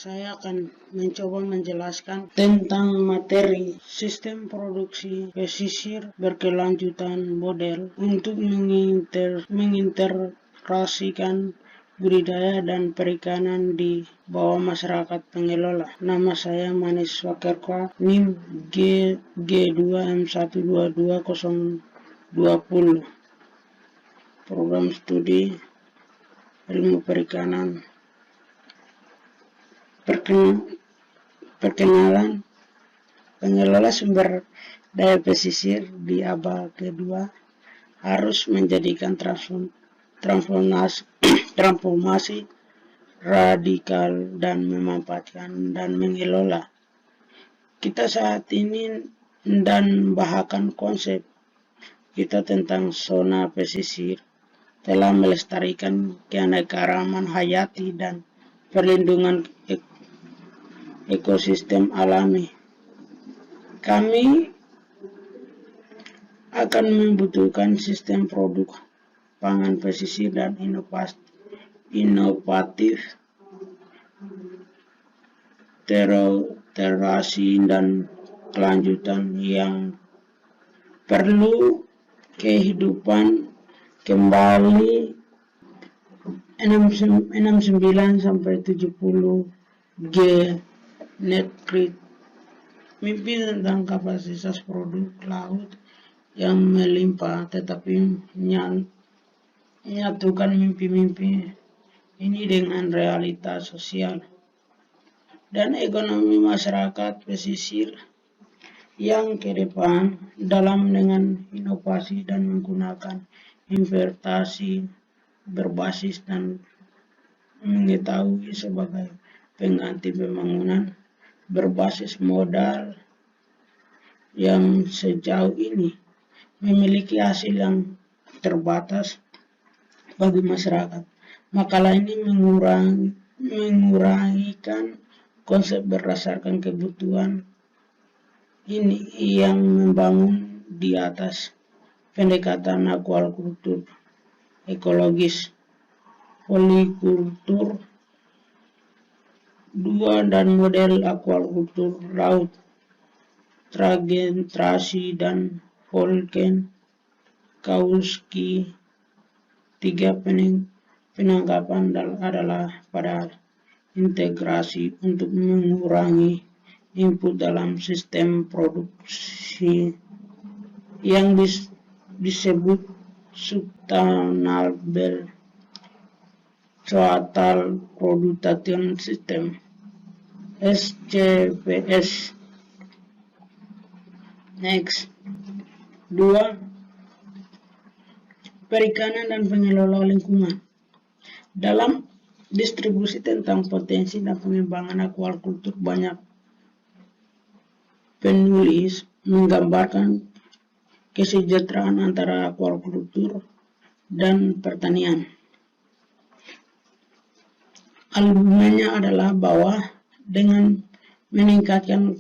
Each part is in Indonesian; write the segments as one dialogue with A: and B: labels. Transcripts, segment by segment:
A: Saya akan mencoba menjelaskan tentang materi sistem produksi pesisir berkelanjutan model untuk mengintegrasikan budidaya dan perikanan di bawah masyarakat pengelola. Nama saya Manis Wakerka, NIM G2M122020. Program studi ilmu perikanan. Perkenalan pengelola sumber daya pesisir di abad kedua harus menjadikan transformasi radikal dan memanfaatkan dan mengelola kita saat ini dan bahkan konsep kita tentang zona pesisir telah melestarikan keanekaragaman hayati dan perlindungan ekosistem alami. Kami akan membutuhkan sistem produk pangan pesisir dan inovatif, terasi dan kelanjutan yang perlu kehidupan kembali 69-70 G net grid. Mimpi tentang kapasitas produk laut yang melimpah, tetapi menyatukan mimpi-mimpi ini dengan realitas sosial dan ekonomi masyarakat pesisir yang ke depan dalam dengan inovasi dan menggunakan investasi berbasis dan mengetahui sebagai pengganti pembangunan berbasis modal yang sejauh ini memiliki hasil yang terbatas bagi masyarakat. Makalah ini menguraikan konsep berdasarkan kebutuhan ini yang membangun di atas pendekatan aquaculture ekologis, polikultur 2 dan model aquaculture laut, Tragentrasi dan Volken-Kautsky. 3 penangkapan adalah pada integrasi untuk mengurangi input dalam sistem produksi yang disebut Sustainable Total Production System SCPS. Next. 2. Perikanan dan pengelola lingkungan. Dalam distribusi tentang potensi dan pengembangan aquaculture, banyak penulis menggambarkan kesejahteraan antara aquaculture dan pertanian. Argumennya adalah bahwa dengan meningkatkan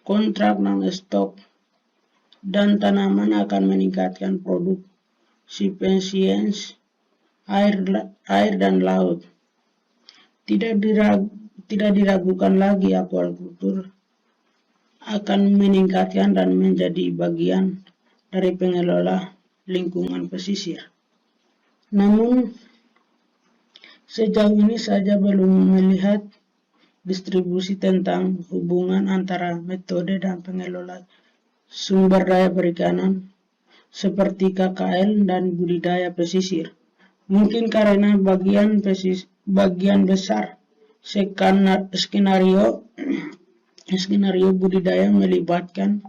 A: kontrak dan stok dan tanaman akan meningkatkan produksi air dan laut. Tidak diragukan lagi aquaculture akan meningkatkan dan menjadi bagian dari pengelola lingkungan pesisir. Namun sejauh ini saja belum melihat distribusi tentang hubungan antara metode dan pengelola sumber daya perikanan seperti KKL dan budidaya pesisir. Mungkin karena bagian besar skenario budidaya melibatkan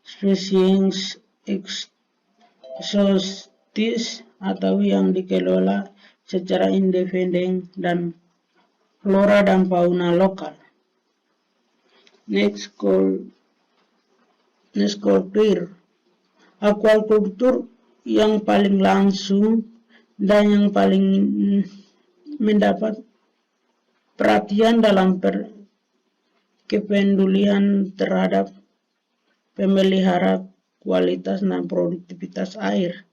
A: spesies eksotis atau yang dikelola secara independen dan flora dan fauna lokal. Next clear. Aquaculture yang paling langsung dan yang paling mendapat perhatian dalam kepedulian terhadap pemelihara kualitas dan produktivitas air.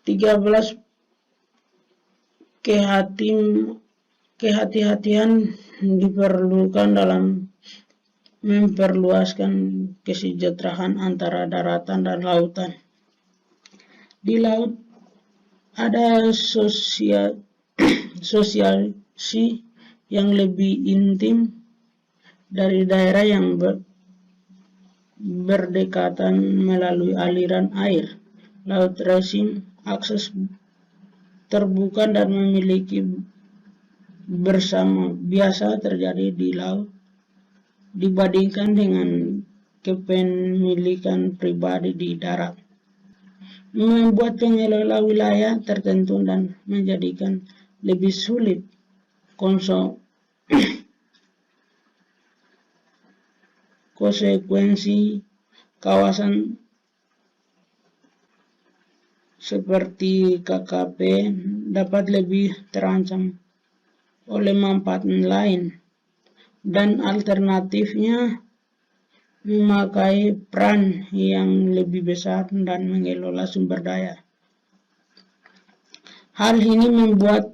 A: 13 Kehatim Kehati-hatian diperlukan dalam memperluaskan kesejahteraan antara daratan dan lautan. Di laut ada sosialisasi yang lebih intim dari daerah yang berdekatan melalui aliran air. Laut resim akses terbuka dan memiliki bersama biasa terjadi di laut dibandingkan dengan kepemilikan pribadi di darat, membuat pengelola wilayah tertentu dan menjadikan lebih sulit konsekuensi kawasan seperti KKP dapat lebih terancam oleh manfaat lain, dan alternatifnya memakai peran yang lebih besar dan mengelola sumber daya. Hal ini membuat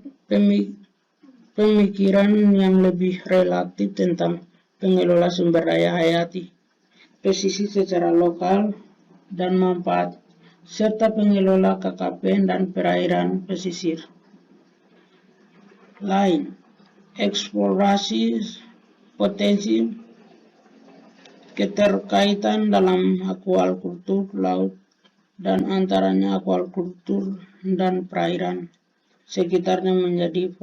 A: pemikiran yang lebih relatif tentang pengelola sumber daya hayati pesisir secara lokal dan manfaat, serta pengelola KKP dan perairan pesisir lain. Eksplorasi potensi keterkaitan dalam akuakultur laut dan antaranya akuakultur dan perairan sekitarnya menjadi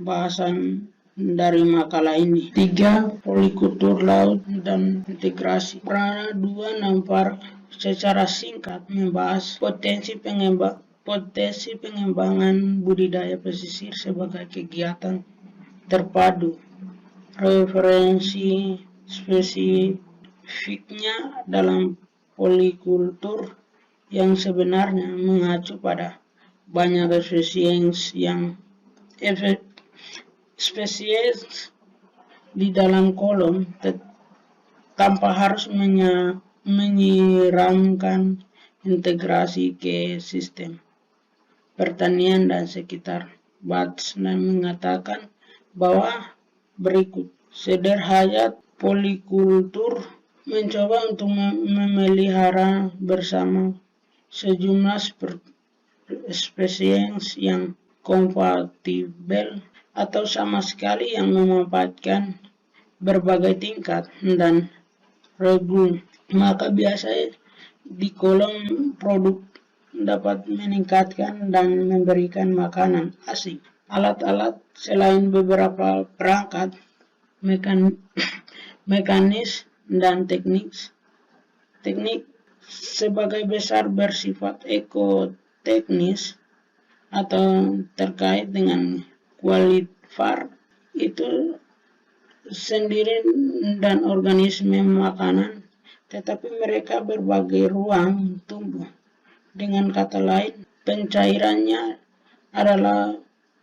A: bahasan dari makalah ini. 3. Polikultur laut dan integrasi. Prana 2 nampak secara singkat membahas potensi pengembangan budidaya pesisir sebagai kegiatan terpadu. Referensi spesifiknya dalam polikultur yang sebenarnya mengacu pada banyak spesies di dalam kolom tanpa harus menyiramkan integrasi ke sistem pertanian dan sekitar. Batsman mengatakan bahwa berikut sederhana polikultur mencoba untuk memelihara bersama sejumlah spesies yang kompatibel atau sama sekali yang memanfaatkan berbagai tingkat dan regul. Maka biasanya di kolom produk dapat meningkatkan dan memberikan makanan asing. Alat-alat selain beberapa perangkat, mekanis dan teknik sebagai besar bersifat ekoteknis atau terkait dengan kualitas itu sendiri dan organisme makanan, tetapi mereka berbagai ruang tumbuh. Dengan kata lain, pencairannya adalah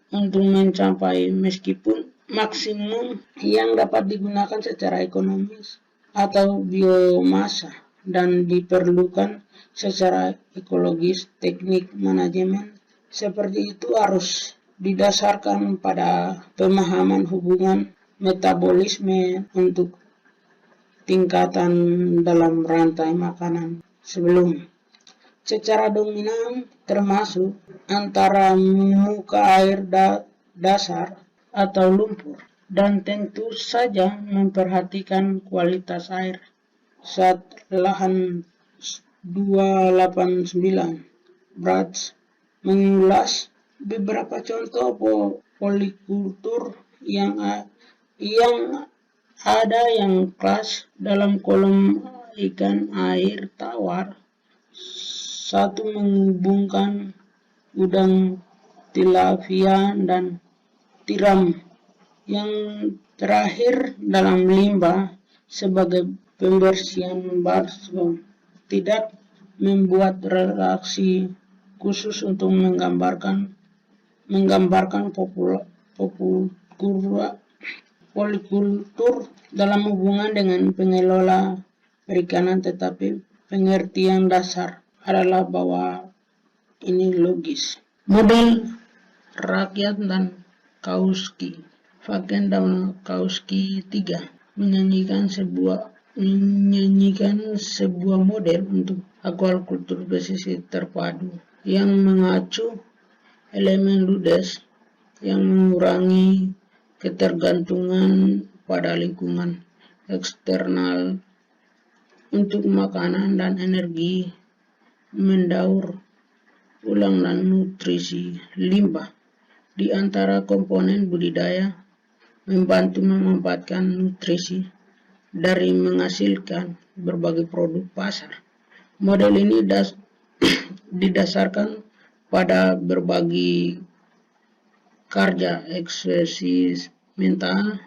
A: untuk mencapai meskipun maksimum yang dapat digunakan secara ekonomis atau biomasa dan diperlukan secara ekologis. Teknik manajemen seperti itu harus didasarkan pada pemahaman hubungan metabolisme untuk tingkatan dalam rantai makanan sebelum secara dominan termasuk antara muka air dasar atau lumpur, dan tentu saja memperhatikan kualitas air. Saat lahan 289 Brats mengulas beberapa contoh polikultur yang ada yang kelas dalam kolom ikan air tawar. 1. Menghubungkan udang, tilapia, dan tiram. Yang terakhir dalam limbah sebagai pembersihan baskom. Tidak membuat reaksi khusus untuk menggambarkan polikultur dalam hubungan dengan pengelola perikanan, tetapi pengertian dasar adalah bahwa ini logis. Model rakyat dan Kautsky. Kautsky III menyanyikan sebuah model untuk aquakultur pesisir terpadu yang mengacu elemen ludes yang mengurangi ketergantungan pada lingkungan eksternal untuk makanan dan energi, mendaur ulang dan nutrisi limbah di antara komponen budidaya, membantu memanfaatkan nutrisi dari menghasilkan berbagai produk pasar. Model ini didasarkan pada berbagi karya eksperimental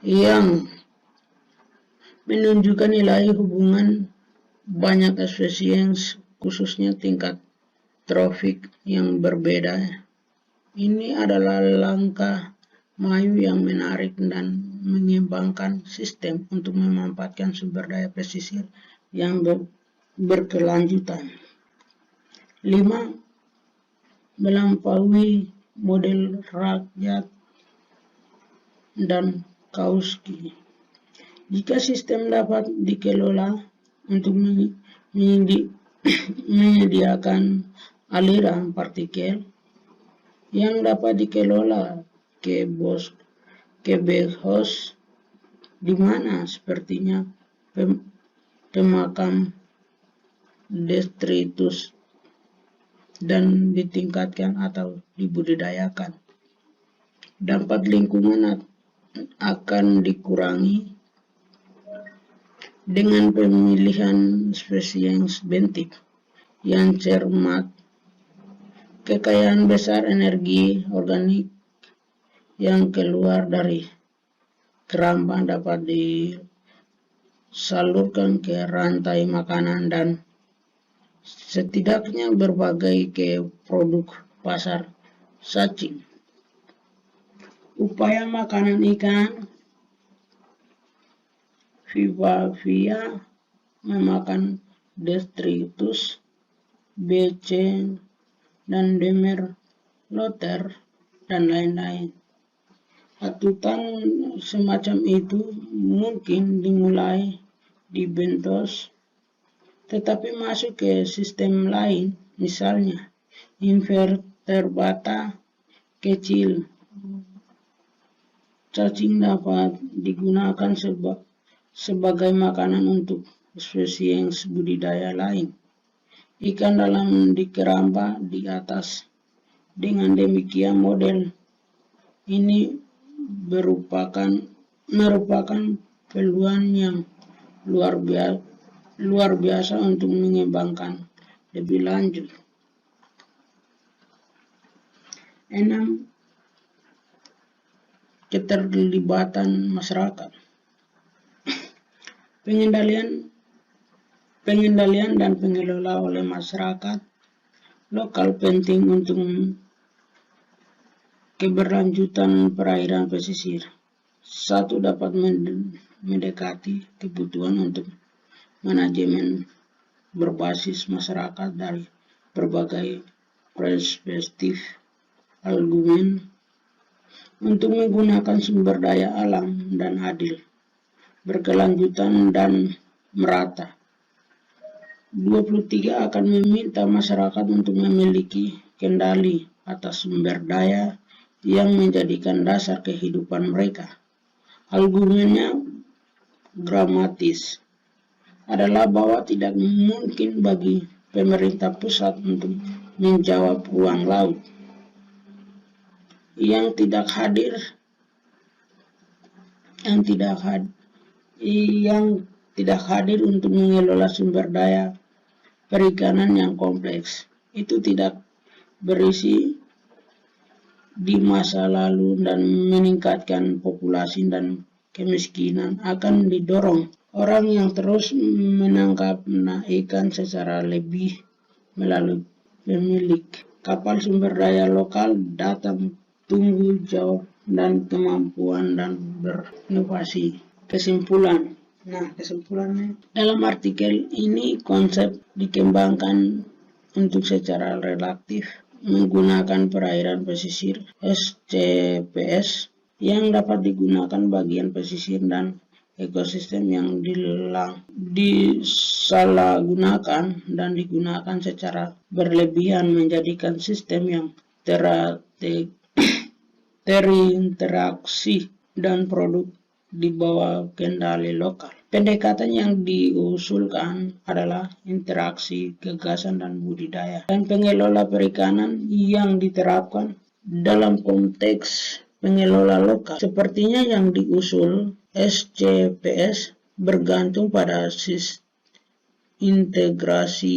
A: yang menunjukkan nilai hubungan banyak spesies, khususnya tingkat trofik yang berbeda. Ini adalah langkah maju yang menarik dan mengembangkan sistem untuk memanfaatkan sumber daya pesisir yang berkelanjutan. 5. Melampaui model rakyat dan Kautsky. Jika sistem dapat dikelola untuk menyediakan aliran partikel yang dapat dikelola ke Behos, di mana sepertinya pemakam detritus dan ditingkatkan atau dibudidayakan. Dampak lingkungan akan dikurangi dengan pemilihan spesies bentik yang cermat, kekayaan besar energi organik yang keluar dari keramba dapat disalurkan ke rantai makanan dan setidaknya berbagai ke produk pasar cacing. Upaya makanan ikan Vivavia memakan detritus, BC, dan Demerloter, dan lain-lain. Atutan semacam itu mungkin dimulai di Bentos, tetapi masuk ke sistem lain, misalnya invertebrata kecil. Cacing dapat digunakan sebagai makanan untuk spesies budidaya lain. Ikan dalam dikeramba di atas. Dengan demikian model ini merupakan peluang yang luar biasa untuk mengembangkan lebih lanjut. 6. Keterlibatan masyarakat. Pengendalian dan pengelola oleh masyarakat lokal penting untuk keberlanjutan perairan pesisir. 1. Dapat mendekati kebutuhan untuk manajemen berbasis masyarakat dari berbagai perspektif argumen untuk menggunakan sumber daya alam dan adil, berkelanjutan dan merata. 23. Akan meminta masyarakat untuk memiliki kendali atas sumber daya yang menjadikan dasar kehidupan mereka. Argumennya dramatis adalah bahwa tidak mungkin bagi pemerintah pusat untuk menjawab ruang laut yang tidak hadir untuk mengelola sumber daya perikanan yang kompleks. Itu tidak berisi di masa lalu dan meningkatkan populasi dan kemiskinan akan didorong orang yang terus menangkap ikan secara lebih melalui pemilik kapal sumber daya lokal, datang tunggu jawab dan kemampuan dan berinovasi. Kesimpulannya dalam artikel ini konsep dikembangkan untuk secara relatif menggunakan perairan pesisir SCPS yang dapat digunakan bagian pesisir dan ekosistem yang disalahgunakan dan digunakan secara berlebihan menjadikan sistem yang terinteraksi dan produk di bawah kendali lokal. Pendekatan yang diusulkan adalah interaksi, gagasan, dan budidaya, dan pengelola perikanan yang diterapkan dalam konteks pengelola lokal. Sepertinya yang diusul SCPS bergantung pada integrasi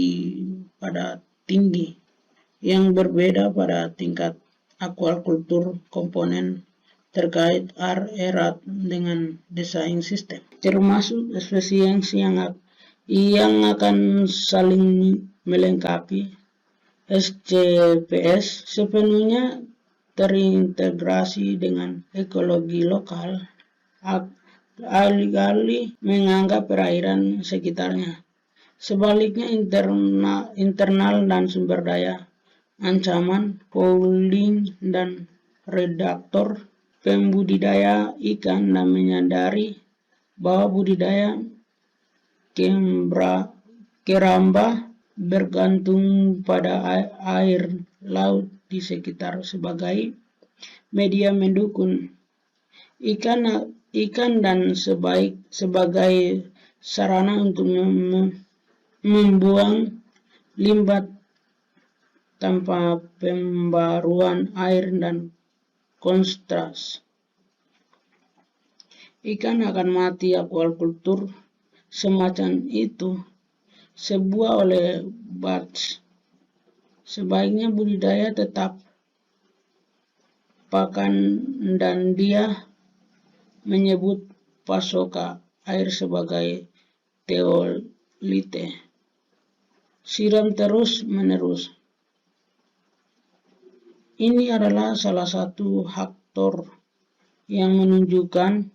A: pada tinggi yang berbeda pada tingkat aquaculture komponen terkait erat dengan desain sistem, termasuk spesies yang akan saling melengkapi. SCPS sepenuhnya terintegrasi dengan ekologi lokal, alih-alih menganggap perairan sekitarnya. Sebaliknya, internal dan sumber daya, ancaman, fouling, dan redaktor pembudidaya ikan dan menyadari bahwa budidaya keramba bergantung pada air laut di sekitar sebagai media mendukung ikan dan sebagai sarana untuk membuang limbah tanpa pembaruan air dan konstras. Ikan akan mati. Aquaculture semacam itu sebuah oleh Batch. Sebaiknya budidaya tetap pakan dan dia menyebut pasokan air sebagai teolite. Siram terus menerus. Ini adalah salah satu faktor yang menunjukkan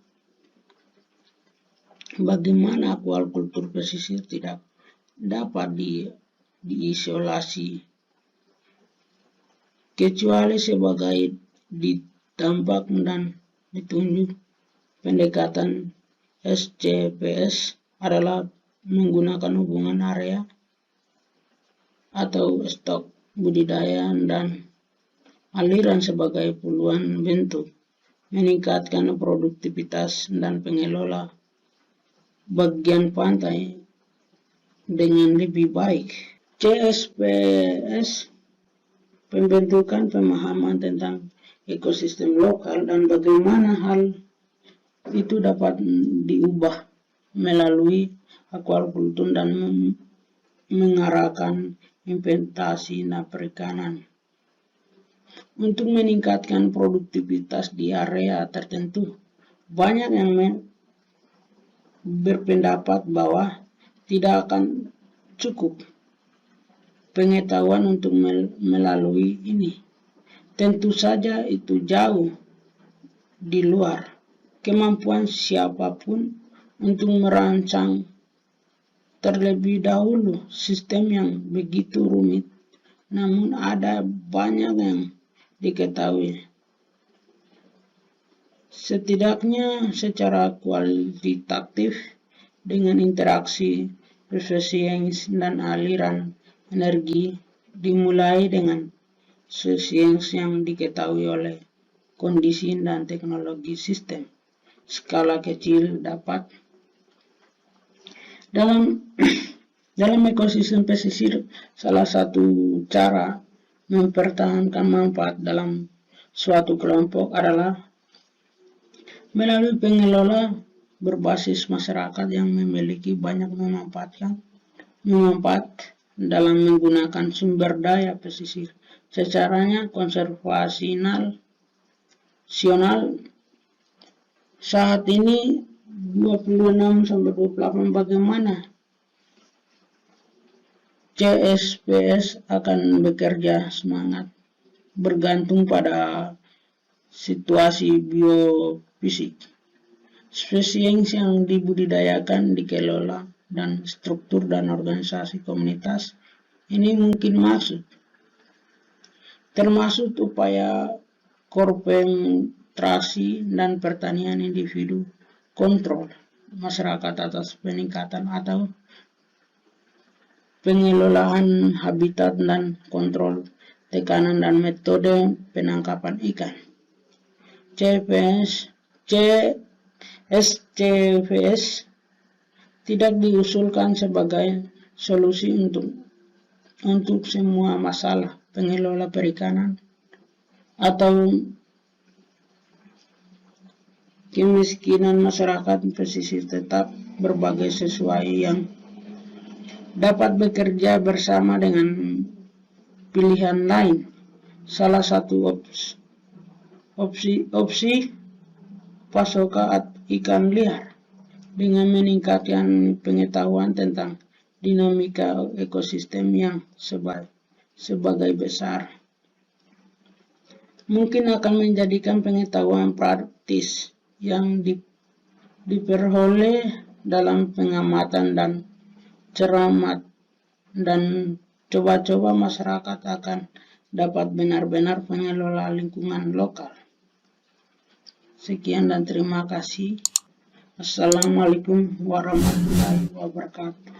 A: bagaimana aquaculture pesisir tidak dapat diisolasi kecuali sebagai ditambah dan ditunjuk. Pendekatan SCPS adalah menggunakan hubungan area atau stok budidaya dan aliran sebagai peluang bentuk meningkatkan produktivitas dan pengelola bagian pantai dengan lebih baik. CSPS pembentukan pemahaman tentang ekosistem lokal dan bagaimana hal itu dapat diubah melalui aquaculture dan mengarahkan investasi perikanan untuk meningkatkan produktivitas di area tertentu. Banyak yang berpendapat bahwa tidak akan cukup pengetahuan untuk melalui ini. Tentu saja itu jauh di luar kemampuan siapapun untuk merancang terlebih dahulu sistem yang begitu rumit. Namun ada banyak yang diketahui, setidaknya secara kualitatif, dengan interaksi spesies dan aliran energi, dimulai dengan spesies yang diketahui oleh kondisi dan teknologi sistem skala kecil dapat dalam ekosistem pesisir. Salah satu cara mempertahankan manfaat dalam suatu kelompok adalah melalui pengelola berbasis masyarakat yang memiliki banyak manfaat dalam menggunakan sumber daya pesisir secara konservasional. Saat ini 26-28 bagaimana CSPS akan bekerja semangat bergantung pada situasi biofisik, spesies yang dibudidayakan, dikelola, dan struktur dan organisasi komunitas ini mungkin masuk. termasuk upaya konsentrasi dan pertanian individu, kontrol masyarakat atas peningkatan atau pengelolaan habitat dan kontrol tekanan dan metode penangkapan ikan. SCVS tidak diusulkan sebagai solusi untuk semua masalah pengelola perikanan atau kemiskinan masyarakat pesisir, tetap berbagai sesuai yang dapat bekerja bersama dengan pilihan lain. Salah satu opsi pasokan ikan liar dengan meningkatkan pengetahuan tentang dinamika ekosistem yang sebagai besar mungkin akan menjadikan pengetahuan praktis yang diperoleh dalam pengamatan dan cermat dan coba-coba masyarakat akan dapat benar-benar mengelola lingkungan lokal. Sekian dan terima kasih. Assalamualaikum warahmatullahi wabarakatuh.